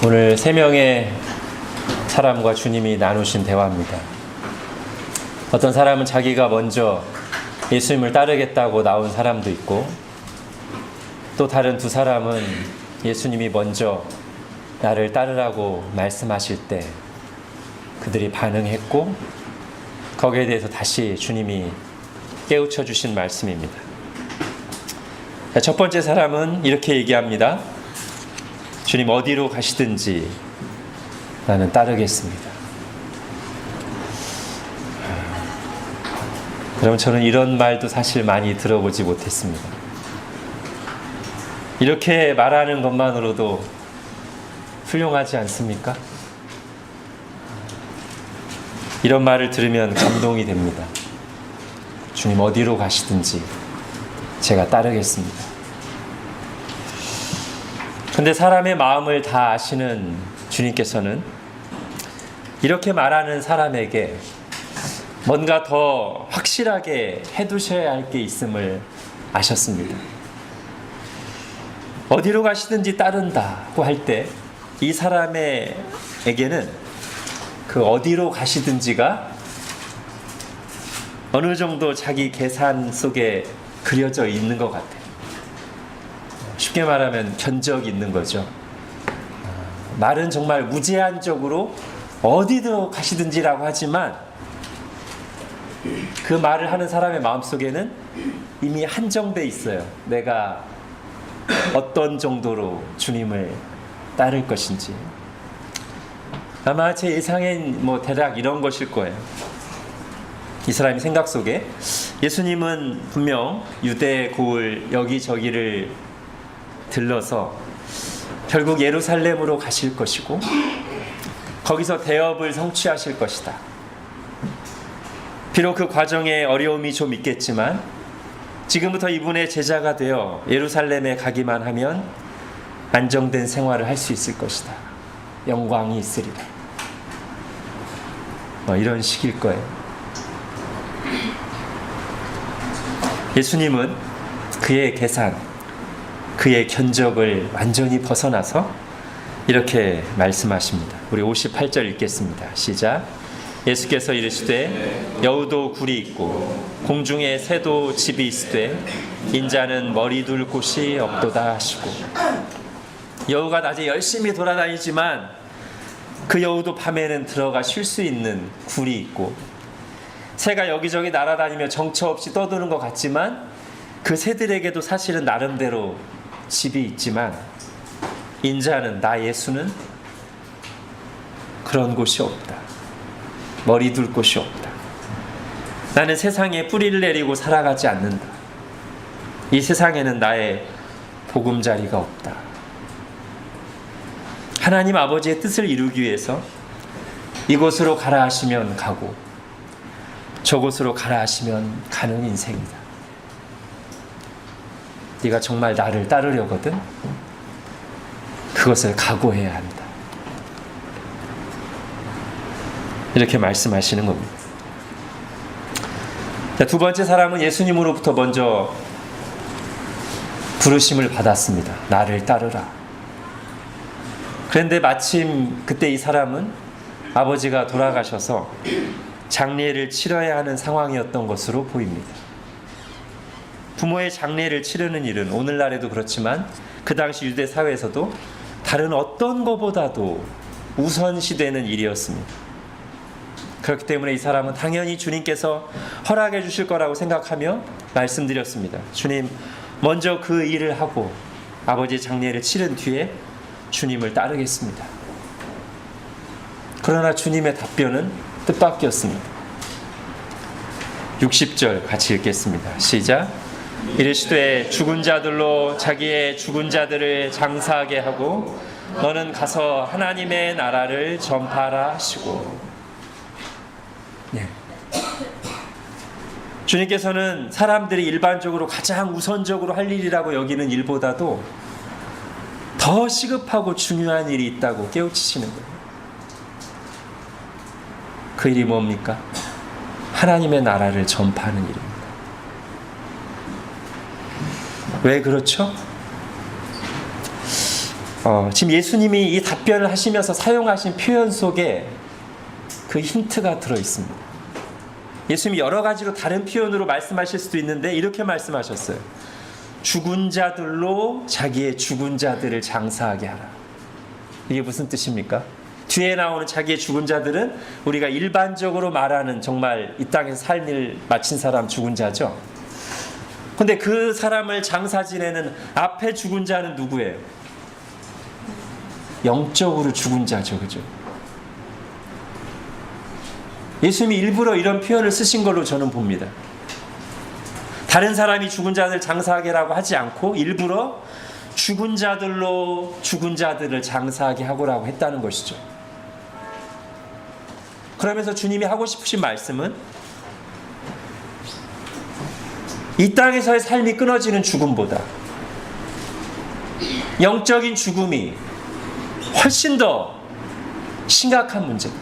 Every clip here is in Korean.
오늘 세 명의 사람과 주님이 나누신 대화입니다. 어떤 사람은 자기가 먼저 예수님을 따르겠다고 나온 사람도 있고, 또 다른 두 사람은 예수님이 먼저 나를 따르라고 말씀하실 때 그들이 반응했고, 거기에 대해서 다시 주님이 깨우쳐 주신 말씀입니다. 첫 번째 사람은 이렇게 얘기합니다. 주님, 어디로 가시든지 나는 따르겠습니다. 여러분, 저는 이런 말도 사실 많이 들어보지 못했습니다. 이렇게 말하는 것만으로도 훌륭하지 않습니까? 이런 말을 들으면 감동이 됩니다. 주님, 어디로 가시든지 제가 따르겠습니다. 근데 사람의 마음을 다 아시는 주님께서는 이렇게 말하는 사람에게 뭔가 더 확실하게 해두셔야 할 게 있음을 아셨습니다. 어디로 가시든지 따른다고 할 때 이 사람에게는 그 어디로 가시든지가 어느 정도 자기 계산 속에 그려져 있는 것 같아요. 쉽게 말하면 견적이 있는 거죠. 말은 정말 무제한적으로 어디로 가시든지라고 하지만 그 말을 하는 사람의 마음속에는 이미 한정돼 있어요. 내가 어떤 정도로 주님을 따를 것인지. 아마 제 예상엔 대략 이런 것일 거예요. 이 사람의 생각 속에 예수님은 분명 유대 고을 여기저기를 들러서 결국 예루살렘으로 가실 것이고, 거기서 대업을 성취하실 것이다. 비록 그 과정에 어려움이 좀 있겠지만 지금부터 이분의 제자가 되어 예루살렘에 가기만 하면 안정된 생활을 할 수 있을 것이다. 영광이 있으리라. 이런 식일 거예요. 예수님은 그의 계산, 그의 견적을 완전히 벗어나서 이렇게 말씀하십니다. 우리 58절 읽겠습니다. 시작. 예수께서 이르시되 여우도 굴이 있고 공중에 새도 집이 있으되 인자는 머리 둘 곳이 없도다 하시고. 여우가 낮에 열심히 돌아다니지만 그 여우도 밤에는 들어가 쉴 수 있는 굴이 있고, 새가 여기저기 날아다니며 정처 없이 떠도는 것 같지만 그 새들에게도 사실은 나름대로 집이 있지만, 인자는, 나 예수는 그런 곳이 없다. 머리 둘 곳이 없다. 나는 세상에 뿌리를 내리고 살아가지 않는다. 이 세상에는 나의 보금자리가 없다. 하나님 아버지의 뜻을 이루기 위해서 이곳으로 가라 하시면 가고 저곳으로 가라 하시면 가는 인생이다. 네가 정말 나를 따르려거든 그것을 각오해야 한다. 이렇게 말씀하시는 겁니다. 두 번째 사람은 예수님으로부터 먼저 부르심을 받았습니다. 나를 따르라. 그런데 마침 그때 이 사람은 아버지가 돌아가셔서 장례를 치러야 하는 상황이었던 것으로 보입니다. 부모의 장례를 치르는 일은 오늘날에도 그렇지만 그 당시 유대 사회에서도 다른 어떤 것보다도 우선시되는 일이었습니다. 그렇기 때문에 이 사람은 당연히 주님께서 허락해 주실 거라고 생각하며 말씀드렸습니다. 주님, 먼저 그 일을 하고 아버지의 장례를 치른 뒤에 주님을 따르겠습니다. 그러나 주님의 답변은 뜻밖이었습니다. 60절 같이 읽겠습니다. 시작. 이르시되 죽은 자들로 자기의 죽은 자들을 장사하게 하고 너는 가서 하나님의 나라를 전파하라 하시고. 네. 주님께서는 사람들이 일반적으로 가장 우선적으로 할 일이라고 여기는 일보다도 더 시급하고 중요한 일이 있다고 깨우치시는 거예요. 그 일이 뭡니까? 하나님의 나라를 전파하는 일입니다. 왜 그렇죠? 지금 예수님이 이 답변을 하시면서 사용하신 표현 속에 그 힌트가 들어 있습니다. 예수님이 여러 가지로 다른 표현으로 말씀하실 수도 있는데 이렇게 말씀하셨어요. 죽은 자들로 자기의 죽은 자들을 장사하게 하라. 이게 무슨 뜻입니까? 뒤에 나오는 자기의 죽은 자들은 우리가 일반적으로 말하는 정말 이 땅에서 삶을 마친 사람 죽은 자죠. 근데 그 사람을 장사 지내는 앞에 죽은 자는 누구예요? 영적으로 죽은 자죠. 그죠? 예수님이 일부러 이런 표현을 쓰신 걸로 저는 봅니다. 다른 사람이 죽은 자들 장사하게라고 하지 않고 일부러 죽은 자들로 죽은 자들을 장사하게 하고라고 했다는 것이죠. 그러면서 주님이 하고 싶으신 말씀은 이 땅에서의 삶이 끊어지는 죽음보다 영적인 죽음이 훨씬 더 심각한 문제다.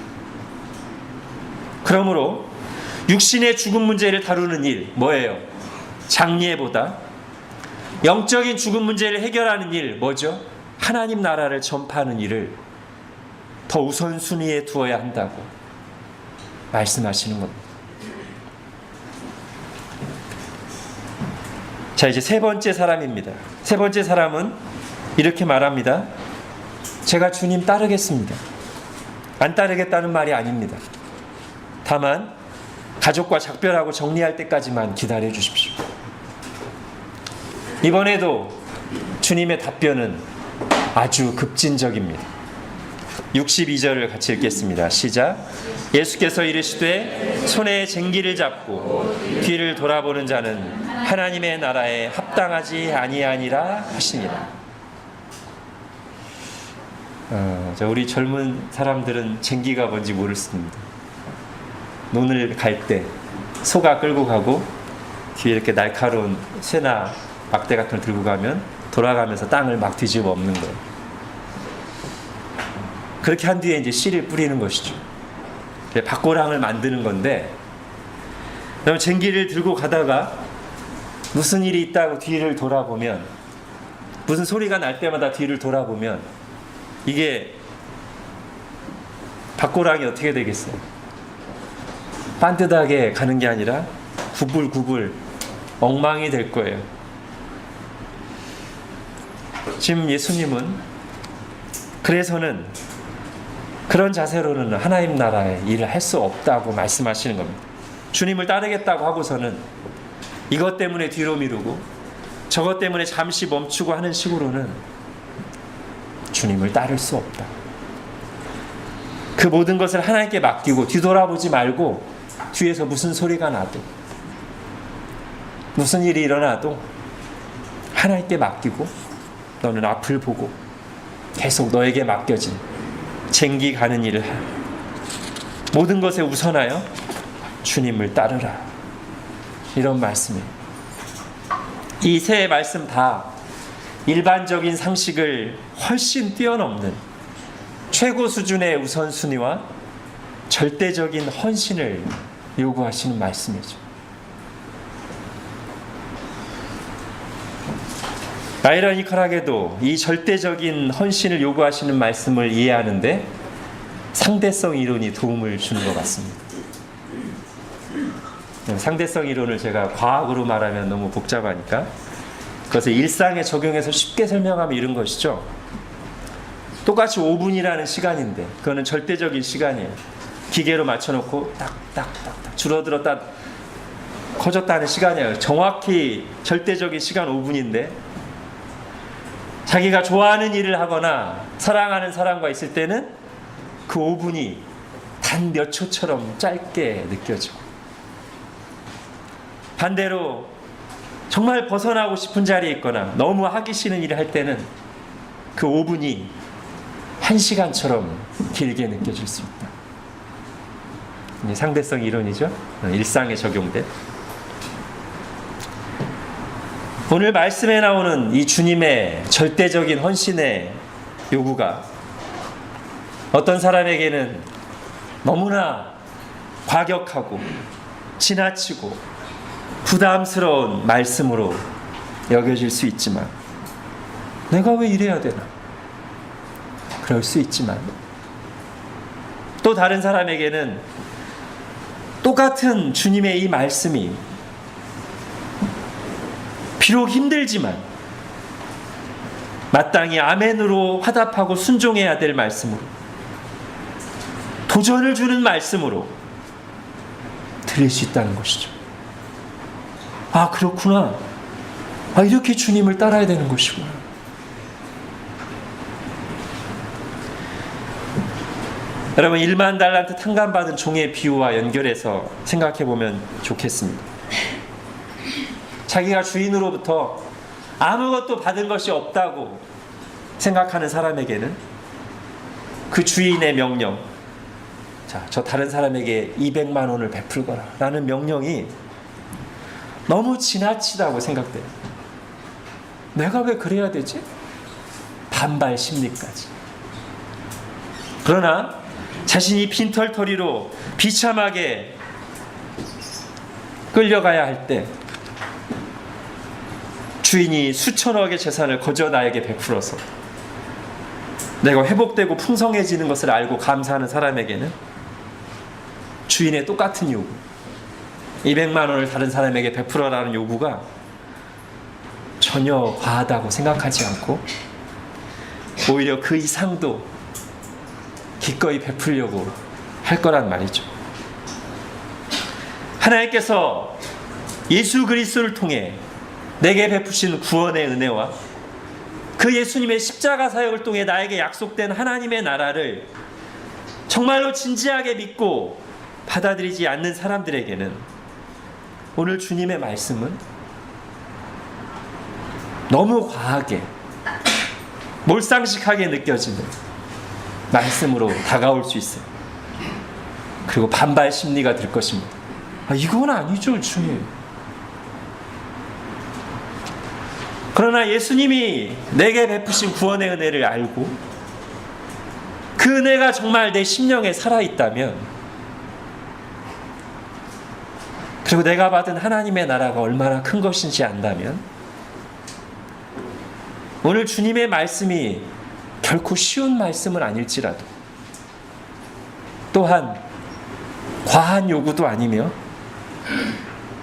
그러므로 육신의 죽음 문제를 다루는 일 뭐예요? 장례보다 영적인 죽음 문제를 해결하는 일 뭐죠? 하나님 나라를 전파하는 일을 더 우선순위에 두어야 한다고 말씀하시는 겁니다. 자, 이제 세 번째 사람입니다. 세 번째 사람은 이렇게 말합니다. 제가 주님 따르겠습니다. 안 따르겠다는 말이 아닙니다. 다만 가족과 작별하고 정리할 때까지만 기다려 주십시오. 이번에도 주님의 답변은 아주 급진적입니다. 62절을 같이 읽겠습니다. 시작. 예수께서 이르시되 손에 쟁기를 잡고 뒤를 돌아보는 자는 하나님의 나라에 합당하지 아니하니라 하시니라. 우리 젊은 사람들은 쟁기가 뭔지 모르습니다. 논을 갈 때 소가 끌고 가고 뒤에 이렇게 날카로운 쇠나 막대 같은 걸 들고 가면 돌아가면서 땅을 막 뒤집어 엎는 거예요. 그렇게 한 뒤에 이제 씨를 뿌리는 것이죠. 밭고랑을 만드는 건데, 그럼 쟁기를 들고 가다가 무슨 일이 있다고 뒤를 돌아보면, 무슨 소리가 날 때마다 뒤를 돌아보면 이게 밭고랑이 어떻게 되겠어요? 반듯하게 가는 게 아니라 구불구불 엉망이 될 거예요. 지금 예수님은 그래서는 그런 자세로는 하나님 나라의 일을 할 수 없다고 말씀하시는 겁니다. 주님을 따르겠다고 하고서는 이것 때문에 뒤로 미루고 저것 때문에 잠시 멈추고 하는 식으로는 주님을 따를 수 없다. 그 모든 것을 하나님께 맡기고 뒤돌아보지 말고 뒤에서 무슨 소리가 나도 무슨 일이 일어나도 하나님께 맡기고 너는 앞을 보고 계속 너에게 맡겨진 쟁기 가는 일을 하. 모든 것에 우선하여 주님을 따르라. 이런 말씀이에요. 이 세 말씀 다 일반적인 상식을 훨씬 뛰어넘는 최고 수준의 우선순위와 절대적인 헌신을 요구하시는 말씀이죠. 아이러니컬하게도 이 절대적인 헌신을 요구하시는 말씀을 이해하는데 상대성 이론이 도움을 주는 것 같습니다. 상대성 이론을 제가 과학으로 말하면 너무 복잡하니까 그것을 일상에 적용해서 쉽게 설명하면 이런 것이죠. 똑같이 5분이라는 시간인데 그거는 절대적인 시간이에요. 기계로 맞춰놓고 딱딱딱 줄어들었다 커졌다는 시간이에요. 정확히 절대적인 시간 5분인데 자기가 좋아하는 일을 하거나 사랑하는 사람과 있을 때는 그 5분이 단 몇 초처럼 짧게 느껴지고, 반대로 정말 벗어나고 싶은 자리에 있거나 너무 하기 싫은 일을 할 때는 그 5분이 1시간처럼 길게 느껴질 수 있다. 상대성 이론이죠. 일상에 적용된. 오늘 말씀에 나오는 이 주님의 절대적인 헌신의 요구가 어떤 사람에게는 너무나 과격하고 지나치고 부담스러운 말씀으로 여겨질 수 있지만 내가 왜 이래야 되나? 그럴 수 있지만 또 다른 사람에게는 똑같은 주님의 이 말씀이 비록 힘들지만 마땅히 아멘으로 화답하고 순종해야 될 말씀으로, 도전을 주는 말씀으로 들릴 수 있다는 것이죠. 아, 그렇구나. 아, 이렇게 주님을 따라야 되는 것이구나. 여러분, 1만 달란트 탕감받은 종의 비유와 연결해서 생각해 보면 좋겠습니다. 자기가 주인으로부터 아무것도 받은 것이 없다고 생각하는 사람에게는 그 주인의 명령, 자, 저 다른 사람에게 200만 원을 베풀거라 라는 명령이 너무 지나치다고 생각돼요. 내가 왜 그래야 되지? 반발 심리까지. 그러나 자신이 빈털터리로 비참하게 끌려가야 할 때 주인이 수천억의 재산을 거저 나에게 베풀어서 내가 회복되고 풍성해지는 것을 알고 감사하는 사람에게는 주인의 똑같은 요구, 200만 원을 다른 사람에게 베풀어라는 요구가 전혀 과하다고 생각하지 않고 오히려 그 이상도 기꺼이 베풀려고 할 거란 말이죠. 하나님께서 예수 그리스도를 통해 내게 베푸신 구원의 은혜와 그 예수님의 십자가 사역을 통해 나에게 약속된 하나님의 나라를 정말로 진지하게 믿고 받아들이지 않는 사람들에게는 오늘 주님의 말씀은 너무 과하게 몰상식하게 느껴지는 말씀으로 다가올 수 있어요. 그리고 반발 심리가 들 것입니다. 아, 이건 아니죠, 주님. 그러나 예수님이 내게 베푸신 구원의 은혜를 알고 그 은혜가 정말 내 심령에 살아있다면, 그리고 내가 받은 하나님의 나라가 얼마나 큰 것인지 안다면, 오늘 주님의 말씀이 결코 쉬운 말씀은 아닐지라도, 또한 과한 요구도 아니며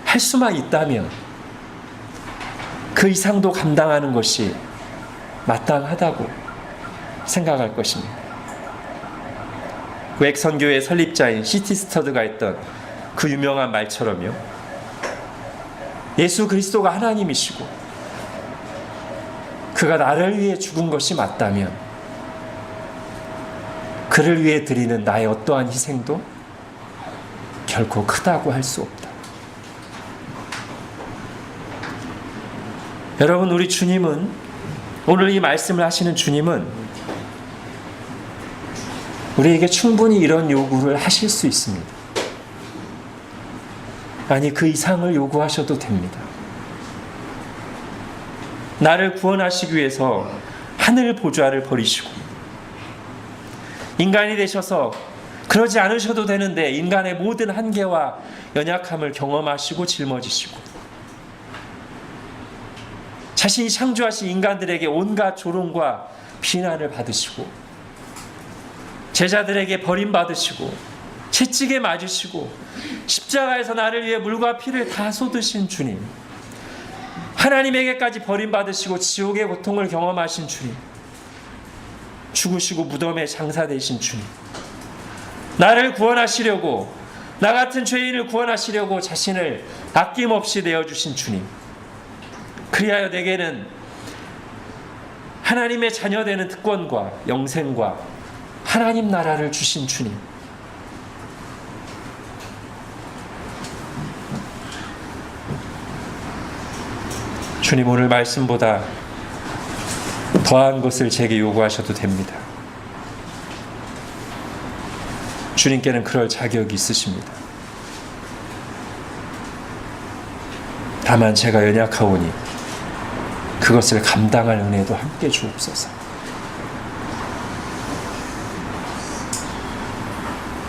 할 수만 있다면 그 이상도 감당하는 것이 마땅하다고 생각할 것입니다. 웩선교의 설립자인 C.T. 스터드가 했던 그 유명한 말처럼요, 예수 그리스도가 하나님이시고 그가 나를 위해 죽은 것이 맞다면 그를 위해 드리는 나의 어떠한 희생도 결코 크다고 할 수 없다. 여러분, 우리 주님은, 오늘 이 말씀을 하시는 주님은 우리에게 충분히 이런 요구를 하실 수 있습니다. 아니, 그 이상을 요구하셔도 됩니다. 나를 구원하시기 위해서 하늘 보좌를 버리시고 인간이 되셔서 그러지 않으셔도 되는데 인간의 모든 한계와 연약함을 경험하시고 짊어지시고 자신이 창조하신 인간들에게 온갖 조롱과 비난을 받으시고 제자들에게 버림받으시고 채찍에 맞으시고 십자가에서 나를 위해 물과 피를 다 쏟으신 주님, 하나님에게까지 버림받으시고 지옥의 고통을 경험하신 주님, 죽으시고 무덤에 장사되신 주님, 나를 구원하시려고, 나 같은 죄인을 구원하시려고 자신을 아낌없이 내어주신 주님, 그리하여 내게는 하나님의 자녀되는 특권과 영생과 하나님 나라를 주신 주님, 주님, 오늘 말씀보다 더한 것을 제게 요구하셔도 됩니다. 주님께는 그럴 자격이 있으십니다. 다만 제가 연약하오니 그것을 감당할 은혜도 함께 주옵소서.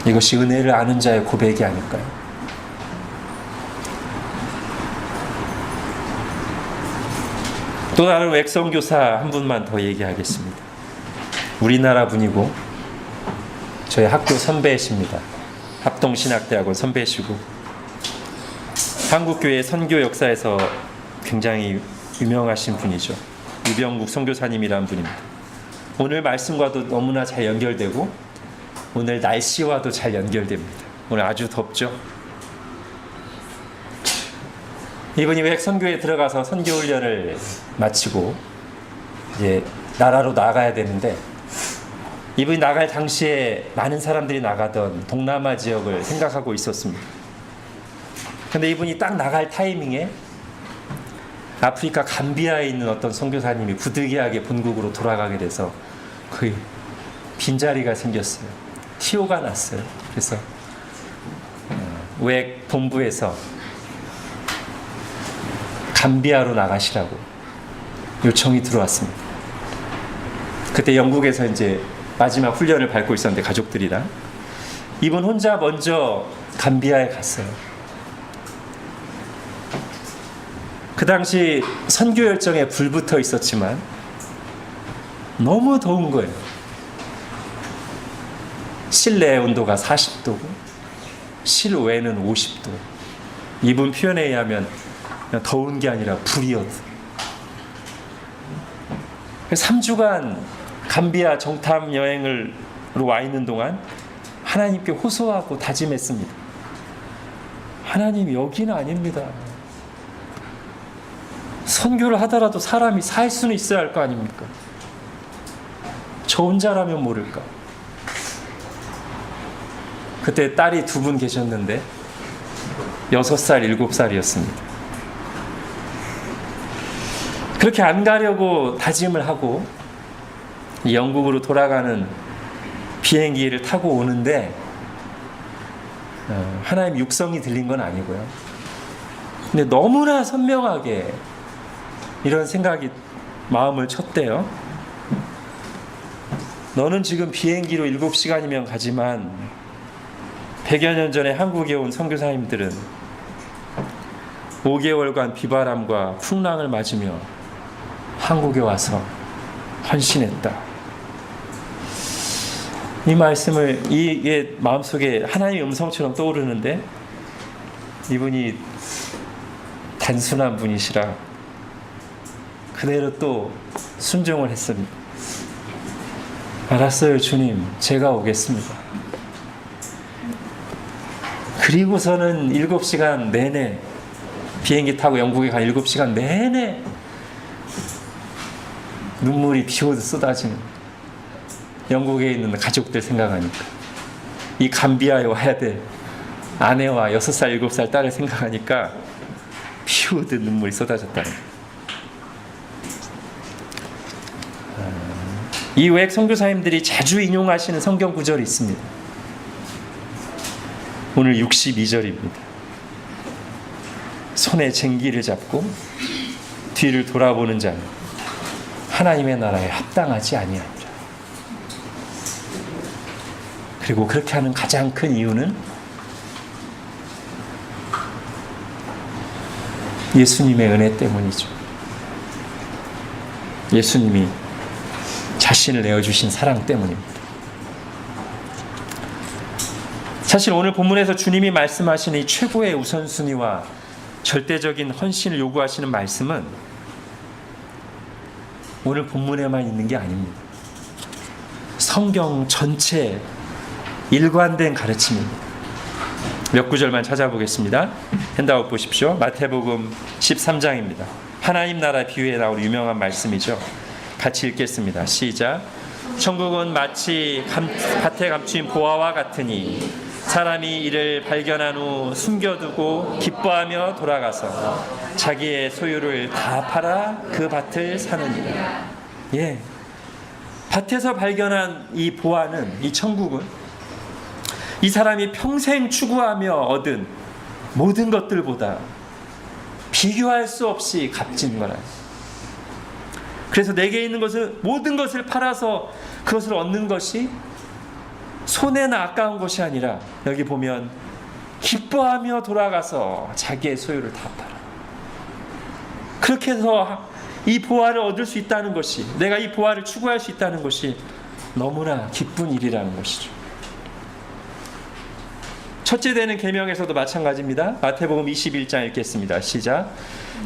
이것이 은혜를 아는 자의 고백이 아닐까요? 또 다른 웩선교사 한 분만 더 얘기하겠습니다. 우리나라 분이고 저희 학교 선배이십니다. 합동신학대학원 선배시고 한국교회 선교 역사에서 굉장히 유명하신 분이죠. 유병국 선교사님이라는 분입니다. 오늘 말씀과도 너무나 잘 연결되고 오늘 날씨와도 잘 연결됩니다. 오늘 아주 덥죠. 이분이 외국 선교에 들어가서 선교 훈련을 마치고 이제 나라로 나가야 되는데 이분이 나갈 당시에 많은 사람들이 나가던 동남아 지역을 생각하고 있었습니다. 근데 이분이 딱 나갈 타이밍에 아프리카 감비아에 있는 어떤 선교사님이 부득이하게 본국으로 돌아가게 돼서 거의 빈자리가 생겼어요. 티오가 났어요. 그래서 외국 본부에서 감비아로 나가시라고 요청이 들어왔습니다. 그때 영국에서 이제 마지막 훈련을 밟고 있었는데 가족들이랑 이분 혼자 먼저 감비아에 갔어요. 그 당시 선교 열정에 불붙어 있었지만 너무 더운 거예요. 실내 온도가 40도고 실외는 50도. 이분 표현에 의하면 그냥 더운 게 아니라 불이었어요. 3주간 감비아 정탐 여행으로 와 있는 동안 하나님께 호소하고 다짐했습니다. 하나님, 여기는 아닙니다. 선교를 하더라도 사람이 살 수는 있어야 할 거 아닙니까? 저 혼자라면 모를까? 그때 딸이 2분 계셨는데 6살, 7살이었습니다. 그렇게 안 가려고 다짐을 하고 영국으로 돌아가는 비행기를 타고 오는데 하나님 육성이 들린 건 아니고요. 근데 너무나 선명하게 이런 생각이 마음을 쳤대요. 너는 지금 비행기로 7시간이면 가지만 100여 년 전에 한국에 온 선교사님들은 5개월간 비바람과 풍랑을 맞으며 한국에 와서 헌신했다. 이 말씀을 이게 마음속에 하나님의 음성처럼 떠오르는데 이분이 단순한 분이시라 그대로 또 순종을 했습니다. 알았어요, 주님. 제가 오겠습니다. 그리고서는 7시간 내내 비행기 타고 영국에 간 7시간 내내 눈물이 비 오듯 쏟아지는 영국에 있는 가족들 생각하니까 이 감비아에 와야 될 아내와 6살, 7살 딸을 생각하니까 비 오듯 눈물이 쏟아졌다는 거예요. 이 외국 선교사님들이 자주 인용하시는 성경 구절이 있습니다. 오늘 62절입니다. 손에 쟁기를 잡고 뒤를 돌아보는 자는 하나님의 나라에 합당하지 아니하니라. 그리고 그렇게 하는 가장 큰 이유는 예수님의 은혜 때문이죠. 예수님이 자신을 내어주신 사랑 때문입니다. 사실 오늘 본문에서 주님이 말씀하시는 이 최고의 우선순위와 절대적인 헌신을 요구하시는 말씀은 오늘 본문에만 있는 게 아닙니다. 성경 전체 일관된 가르침입니다. 몇 구절만 찾아보겠습니다. 핸드아웃 보십시오. 마태복음 13장입니다. 하나님 나라 비유에 나올 유명한 말씀이죠. 같이 읽겠습니다. 시작. 천국은 마치 밭에 감춘 보화와 같으니 사람이 이를 발견한 후 숨겨두고 기뻐하며 돌아가서 자기의 소유를 다 팔아 그 밭을 사느니라. 예, 밭에서 발견한 이 보화는, 이 천국은 이 사람이 평생 추구하며 얻은 모든 것들보다 비교할 수 없이 값진 거라. 그래서 내게 있는 것을, 모든 것을 팔아서 그것을 얻는 것이 손해나 아까운 것이 아니라 여기 보면 기뻐하며 돌아가서 자기의 소유를 다 팔아. 그렇게 해서 이 보화를 얻을 수 있다는 것이, 내가 이 보화를 추구할 수 있다는 것이 너무나 기쁜 일이라는 것이죠. 첫째 되는 계명에서도 마찬가지입니다. 마태복음 21장 읽겠습니다. 시작.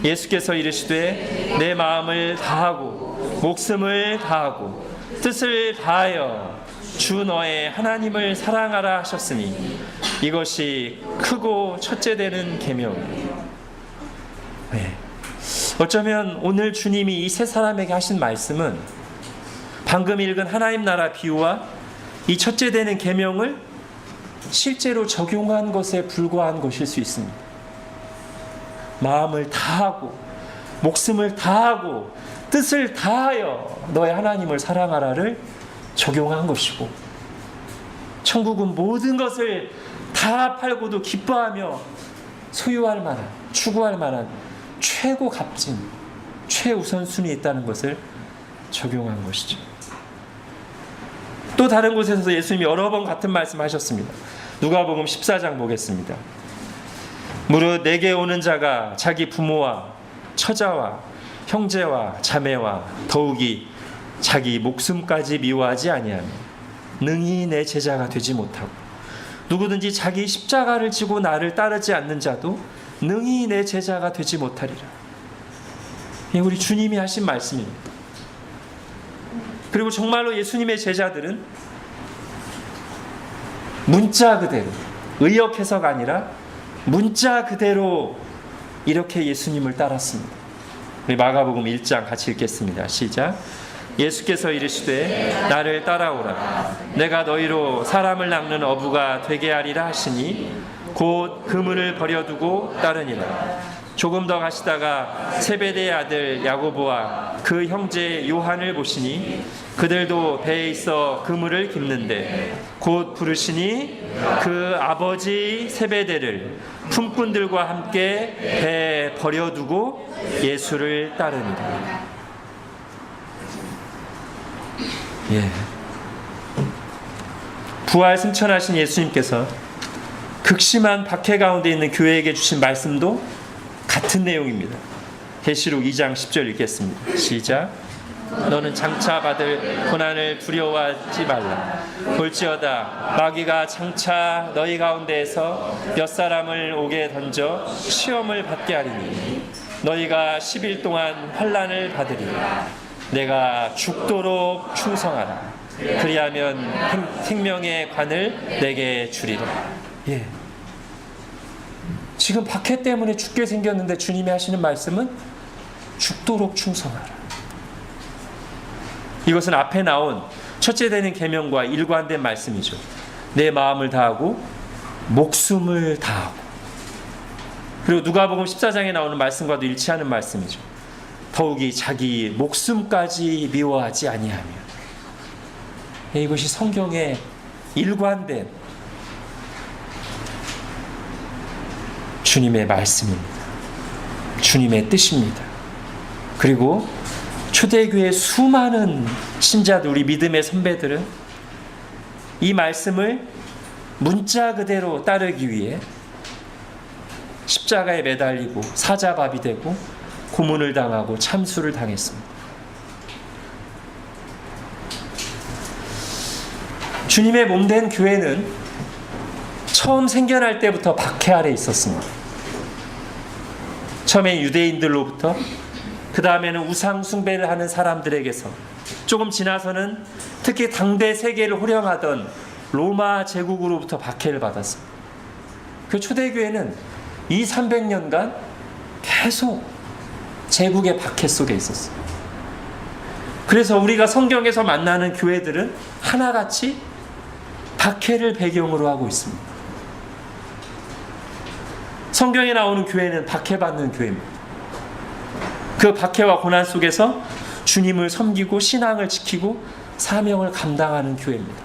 예수께서 이르시되 내 마음을 다하고 목숨을 다하고 뜻을 다하여 주 너의 하나님을 사랑하라 하셨으니 이것이 크고 첫째 되는 계명이에요. 네. 어쩌면 오늘 주님이 이 세 사람에게 하신 말씀은 방금 읽은 하나님 나라 비유와 이 첫째 되는 계명을 실제로 적용한 것에 불과한 것일 수 있습니다. 마음을 다하고 목숨을 다하고 뜻을 다하여 너의 하나님을 사랑하라를 적용한 것이고, 천국은 모든 것을 다 팔고도 기뻐하며 소유할 만한, 추구할 만한 최고 값진, 최우선순위에 있다는 것을 적용한 것이죠. 또 다른 곳에서도 예수님이 여러 번 같은 말씀하셨습니다. 누가복음 14장 보겠습니다. 무릇 내게 오는 자가 자기 부모와 처자와 형제와 자매와 더욱이 자기 목숨까지 미워하지 아니하며 능히 내 제자가 되지 못하고 누구든지 자기 십자가를 지고 나를 따르지 않는 자도 능히 내 제자가 되지 못하리라. 이게 우리 주님이 하신 말씀입니다. 그리고 정말로 예수님의 제자들은 문자 그대로, 의역 해석 아니라 문자 그대로 이렇게 예수님을 따랐습니다. 우리 마가복음 1장 같이 읽겠습니다. 시작. 예수께서 이르시되 나를 따라오라. 내가 너희로 사람을 낚는 어부가 되게 하리라 하시니 곧 그물을 버려두고 따르니라. 조금 더 가시다가 세베대의 아들 야고보와 그 형제 요한을 보시니 그들도 배에 있어 그물을 깁는데 곧 부르시니 그 아버지 세베대를 품꾼들과 함께 배에 버려두고 예수를 따르니라. 예. 부활 승천하신 예수님께서 극심한 박해 가운데 있는 교회에게 주신 말씀도 같은 내용입니다. 계시록 2장 10절 읽겠습니다. 시작. 너는 장차 받을 고난을 두려워하지 말라. 볼지어다 마귀가 장차 너희 가운데에서 몇 사람을 옥에 던져 시험을 받게 하리니 너희가 10일 동안 환난을 받으리라. 내가 죽도록 충성하라. 그리하면 생명의 관을 내게 주리라. 예. 지금 박해 때문에 죽게 생겼는데 주님이 하시는 말씀은 죽도록 충성하라. 이것은 앞에 나온 첫째 되는 계명과 일관된 말씀이죠. 내 마음을 다하고 목숨을 다하고, 그리고 누가복음 14장에 나오는 말씀과도 일치하는 말씀이죠. 더욱이 자기 목숨까지 미워하지 아니하며. 이것이 성경의 일관된 주님의 말씀입니다. 주님의 뜻입니다. 그리고 초대교회 수많은 신자들, 우리 믿음의 선배들은 이 말씀을 문자 그대로 따르기 위해 십자가에 매달리고 사자밥이 되고 고문을 당하고 참수를 당했습니다. 주님의 몸된 교회는 처음 생겨날 때부터 박해 아래 있었습니다. 처음에 유대인들로부터, 그 다음에는 우상 숭배를 하는 사람들에게서, 조금 지나서는 특히 당대 세계를 호령하던 로마 제국으로부터 박해를 받았습니다. 그 초대교회는 200~300년간 계속 제국의 박해 속에 있었어요. 그래서 우리가 성경에서 만나는 교회들은 하나같이 박해를 배경으로 하고 있습니다. 성경에 나오는 교회는 박해받는 교회입니다. 그 박해와 고난 속에서 주님을 섬기고 신앙을 지키고 사명을 감당하는 교회입니다.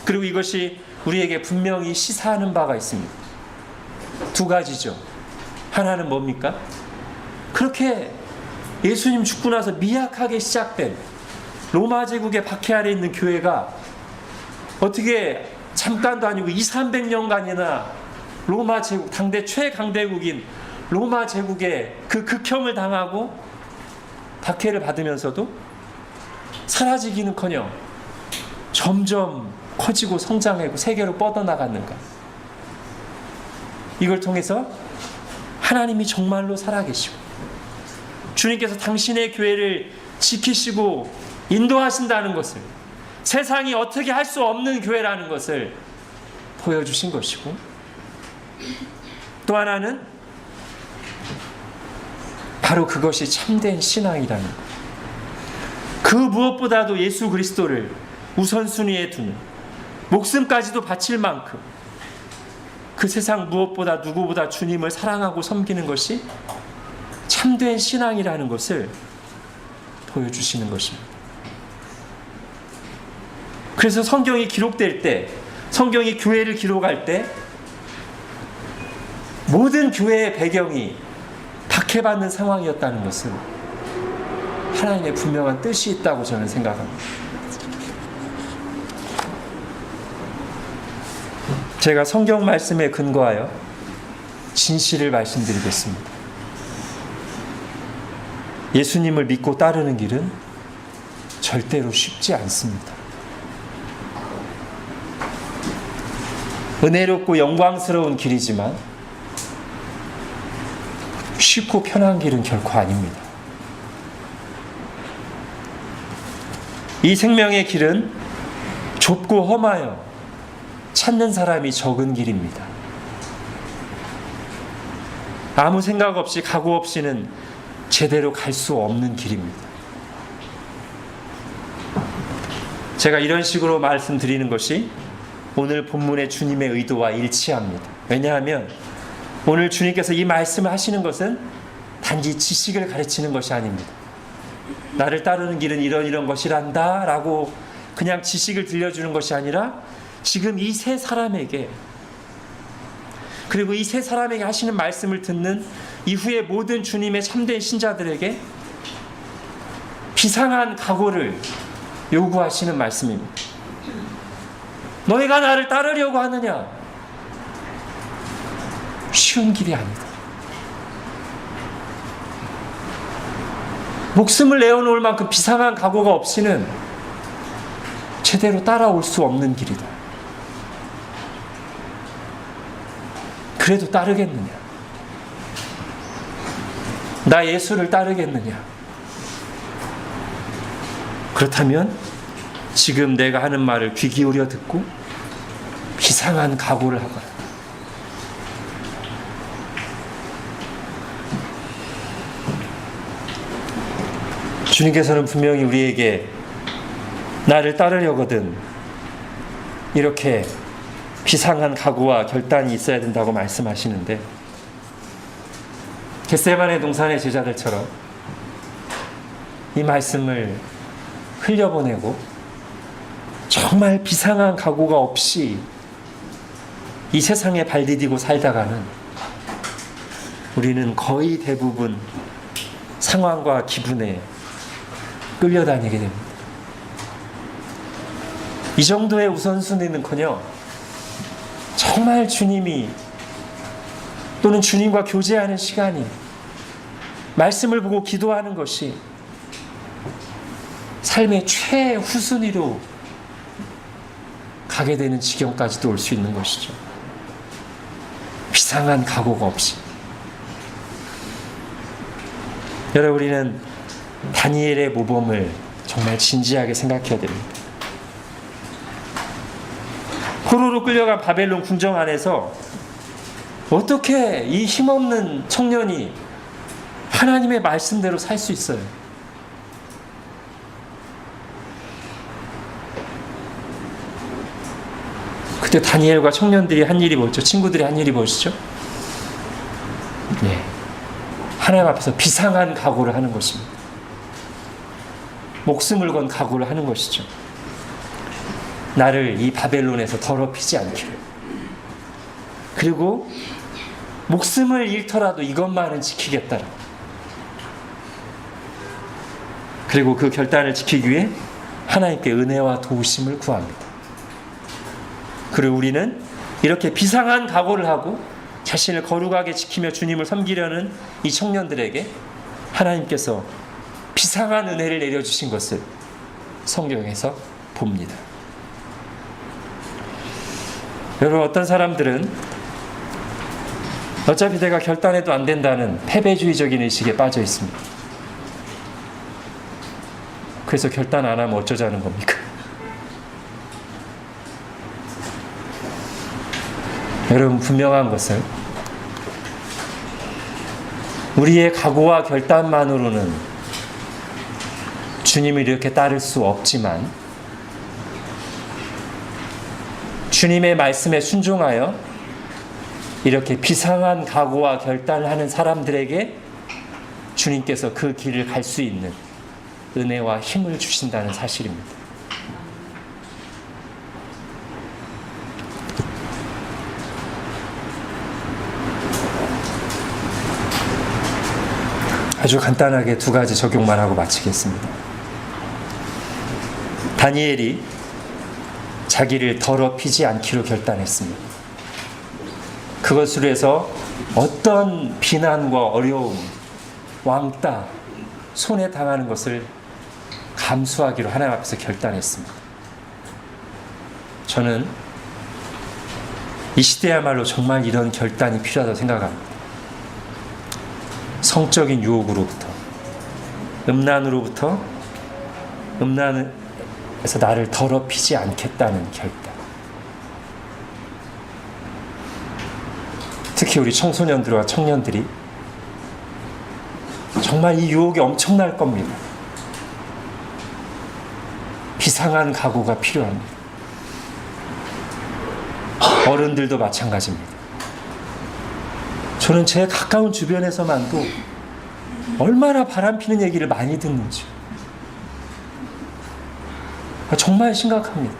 그리고 이것이 우리에게 분명히 시사하는 바가 있습니다. 두 가지죠. 하나는 뭡니까? 그렇게 예수님 죽고 나서 미약하게 시작된 로마 제국의 박해 아래 있는 교회가 어떻게 잠깐도 아니고 200~300년간이나 로마 제국, 당대 최강대국인 로마 제국의 그 극혐을 당하고 박해를 받으면서도 사라지기는커녕 점점 커지고 성장하고 세계로 뻗어나갔는가? 이걸 통해서 하나님이 정말로 살아계시고 주님께서 당신의 교회를 지키시고 인도하신다는 것을, 세상이 어떻게 할 수 없는 교회라는 것을 보여주신 것이고, 또 하나는 바로 그것이 참된 신앙이라는 것. 그 무엇보다도 예수 그리스도를 우선순위에 두는, 목숨까지도 바칠 만큼 그 세상 무엇보다 누구보다 주님을 사랑하고 섬기는 것이 참된 신앙이라는 것을 보여주시는 것입니다. 그래서 성경이 기록될 때, 성경이 교회를 기록할 때 모든 교회의 배경이 박해받는 상황이었다는 것은 하나님의 분명한 뜻이 있다고 저는 생각합니다. 제가 성경 말씀에 근거하여 진실을 말씀드리겠습니다. 예수님을 믿고 따르는 길은 절대로 쉽지 않습니다. 은혜롭고 영광스러운 길이지만 쉽고 편한 길은 결코 아닙니다. 이 생명의 길은 좁고 험하여 찾는 사람이 적은 길입니다. 아무 생각 없이 각오 없이는 제대로 갈 수 없는 길입니다. 제가 이런 식으로 말씀드리는 것이 오늘 본문의 주님의 의도와 일치합니다. 왜냐하면 오늘 주님께서 이 말씀을 하시는 것은 단지 지식을 가르치는 것이 아닙니다. 나를 따르는 길은 이런 것이란다 라고 그냥 지식을 들려주는 것이 아니라 지금 이 세 사람에게, 그리고 이 세 사람에게 하시는 말씀을 듣는 이후에 모든 주님의 참된 신자들에게 비상한 각오를 요구하시는 말씀입니다. 너희가 나를 따르려고 하느냐? 쉬운 길이 아니다. 목숨을 내어놓을 만큼 비상한 각오가 없이는 제대로 따라올 수 없는 길이다. 그래도 따르겠느냐? 나 예수를 따르겠느냐? 그렇다면 지금 내가 하는 말을 귀 기울여 듣고 비상한 각오를 하거라. 주님께서는 분명히 우리에게 나를 따르려거든 이렇게 비상한 각오와 결단이 있어야 된다고 말씀하시는데, 겟세마네 동산의 제자들처럼 이 말씀을 흘려보내고 정말 비상한 각오가 없이 이 세상에 발디디고 살다가는 우리는 거의 대부분 상황과 기분에 끌려다니게 됩니다. 이 정도의 우선순위는커녕 정말 주님이, 또는 주님과 교제하는 시간이, 말씀을 보고 기도하는 것이 삶의 최후순위로 가게 되는 지경까지도 올 수 있는 것이죠. 비상한 각오가 없이. 여러분, 우리는 다니엘의 모범을 정말 진지하게 생각해야 됩니다. 포로로 끌려간 바벨론 궁정 안에서 어떻게 이 힘없는 청년이 하나님의 말씀대로 살 수 있어요? 그때 다니엘과 청년들이 한 일이 뭐였죠? 친구들이 한 일이 무엇이죠? 네, 하나님 앞에서 비상한 각오를 하는 것입니다. 목숨을 건 각오를 하는 것이죠. 나를 이 바벨론에서 더럽히지 않기를, 그리고 목숨을 잃더라도 이것만은 지키겠다라고, 그리고 그 결단을 지키기 위해 하나님께 은혜와 도우심을 구합니다. 그리고 우리는 이렇게 비상한 각오를 하고 자신을 거룩하게 지키며 주님을 섬기려는 이 청년들에게 하나님께서 비상한 은혜를 내려주신 것을 성경에서 봅니다. 여러분, 어떤 사람들은 어차피 내가 결단해도 안 된다는 패배주의적인 의식에 빠져 있습니다. 그래서 결단 안 하면 어쩌자는 겁니까? 여러분, 분명한 것은 우리의 각오와 결단만으로는 주님을 이렇게 따를 수 없지만 주님의 말씀에 순종하여 이렇게 비상한 각오와 결단을 하는 사람들에게 주님께서 그 길을 갈 수 있는 은혜와 힘을 주신다는 사실입니다. 아주 간단하게 두 가지 적용만 하고 마치겠습니다. 다니엘이 자기를 더럽히지 않기로 결단했습니다. 그것으로 해서 어떤 비난과 어려움, 왕따, 손해 당하는 것을 감수하기로 하나님 앞에서 결단했습니다. 저는 이 시대야말로 정말 이런 결단이 필요하다고 생각합니다. 성적인 유혹으로부터, 음란으로부터, 음란에서 나를 더럽히지 않겠다는 결단. 특히 우리 청소년들과 청년들이 정말 이 유혹이 엄청날 겁니다. 비상한 각오가 필요합니다. 어른들도 마찬가지입니다. 저는 제 가까운 주변에서만도 얼마나 바람피는 얘기를 많이 듣는지 정말 심각합니다.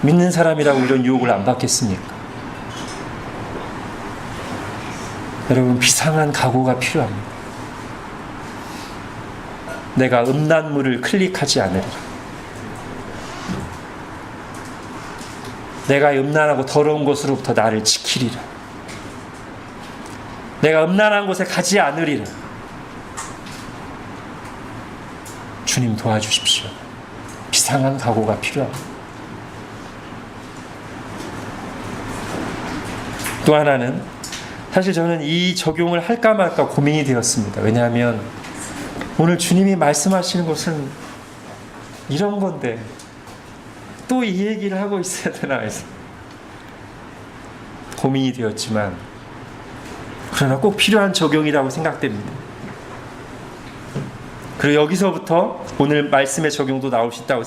믿는 사람이라고 이런 유혹을 안 받겠습니까? 여러분, 비상한 각오가 필요합니다. 내가 음란물을 클릭하지 않으리라. 내가 음란하고 더러운 곳으로부터 나를 지키리라. 내가 음란한 곳에 가지 않으리라. 주님 도와주십시오. 비상한 각오가 필요합니다. 또 하나는 사실 저는 이 적용을 할까 말까 고민이 되었습니다. 왜냐하면 오늘 주님이 말씀하시는 것은 이런 건데 또 이 얘기를 하고 있어야 되나 해서 고민이 되었지만 그러나 꼭 필요한 적용이라고 생각됩니다. 그리고 여기서부터 오늘 말씀의 적용도 나올 수 있다고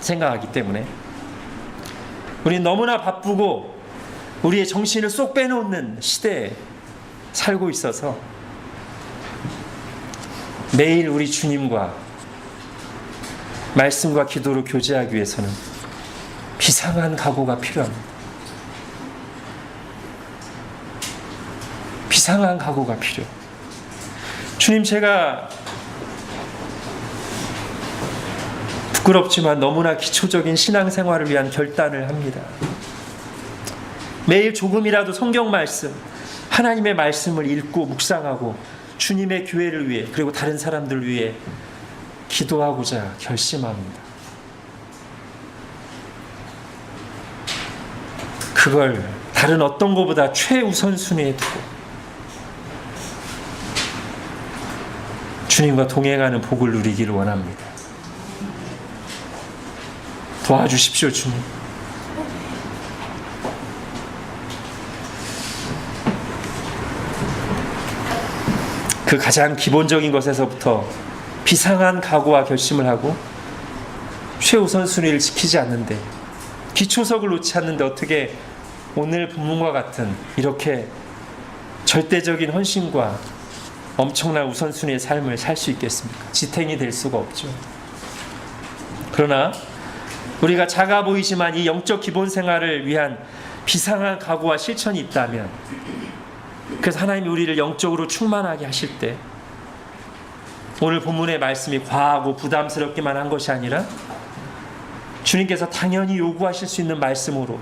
생각하기 때문에 우리는 너무나 바쁘고 우리의 정신을 쏙 빼놓는 시대에 살고 있어서 매일 우리 주님과 말씀과 기도로 교제하기 위해서는 비상한 각오가 필요합니다. 비상한 각오가 필요해요. 주님, 제가 부끄럽지만 너무나 기초적인 신앙생활을 위한 결단을 합니다. 매일 조금이라도 성경 말씀, 하나님의 말씀을 읽고 묵상하고 주님의 교회를 위해 그리고 다른 사람들을 위해 기도하고자 결심합니다. 그걸 다른 어떤 것보다 최우선순위에 두고 주님과 동행하는 복을 누리기를 원합니다. 도와주십시오, 주님. 그 가장 기본적인 것에서부터 비상한 각오와 결심을 하고 최우선순위를 지키지 않는데, 기초석을 놓지 않는데 어떻게 오늘 본문과 같은 이렇게 절대적인 헌신과 엄청난 우선순위의 삶을 살 수 있겠습니까? 지탱이 될 수가 없죠. 그러나 우리가 작아 보이지만 이 영적 기본 생활을 위한 비상한 각오와 실천이 있다면, 그래서 하나님이 우리를 영적으로 충만하게 하실 때 오늘 본문의 말씀이 과하고 부담스럽기만 한 것이 아니라 주님께서 당연히 요구하실 수 있는 말씀으로,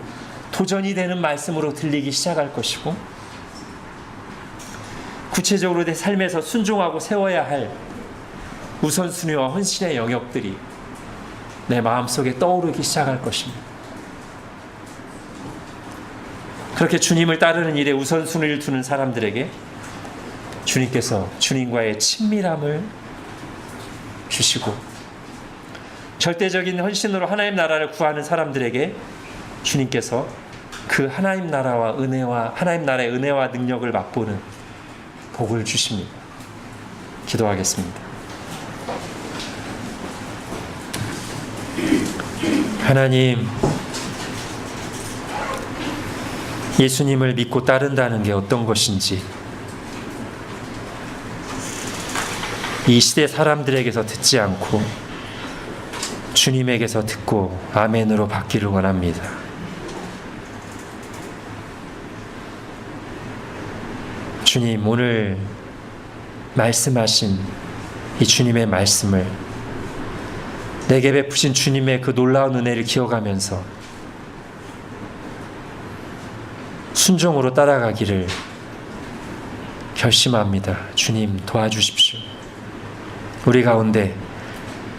도전이 되는 말씀으로 들리기 시작할 것이고, 구체적으로 내 삶에서 순종하고 세워야 할 우선순위와 헌신의 영역들이 내 마음속에 떠오르기 시작할 것입니다. 그렇게 주님을 따르는 일에 우선순위를 두는 사람들에게 주님께서 주님과의 친밀함을 주시고, 절대적인 헌신으로 하나님 나라를 구하는 사람들에게 주님께서 그 하나님 나라와 은혜와 하나님 나라의 은혜와 능력을 맛보는 복을 주십니다. 기도하겠습니다. 하나님, 예수님을 믿고 따른다는 게 어떤 것인지 이 시대 사람들에게서 듣지 않고 주님에게서 듣고 아멘으로 받기를 원합니다. 주님, 오늘 말씀하신 이 주님의 말씀을, 내게 베푸신 주님의 그 놀라운 은혜를 기억하면서 순종으로 따라가기를 결심합니다. 주님, 도와주십시오. 우리 가운데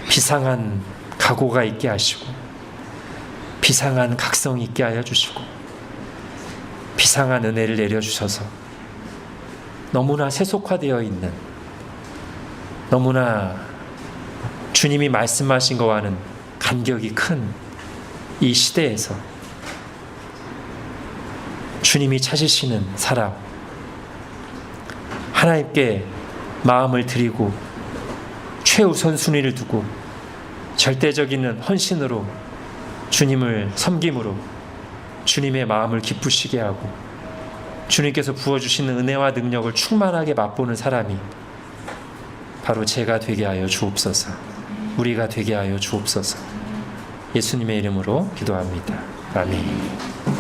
비상한 각오가 있게 하시고, 비상한 각성이 있게 하여 주시고, 비상한 은혜를 내려주셔서 너무나 세속화되어 있는, 너무나 주님이 말씀하신 것과는 간격이 큰 이 시대에서 주님이 찾으시는 사람, 하나님께 마음을 드리고 최우선순위를 두고 절대적인 헌신으로 주님을 섬김으로 주님의 마음을 기쁘시게 하고 주님께서 부어주시는 은혜와 능력을 충만하게 맛보는 사람이 바로 제가 되게 하여 주옵소서. 우리가 되게 하여 주옵소서. 예수님의 이름으로 기도합니다. 아멘.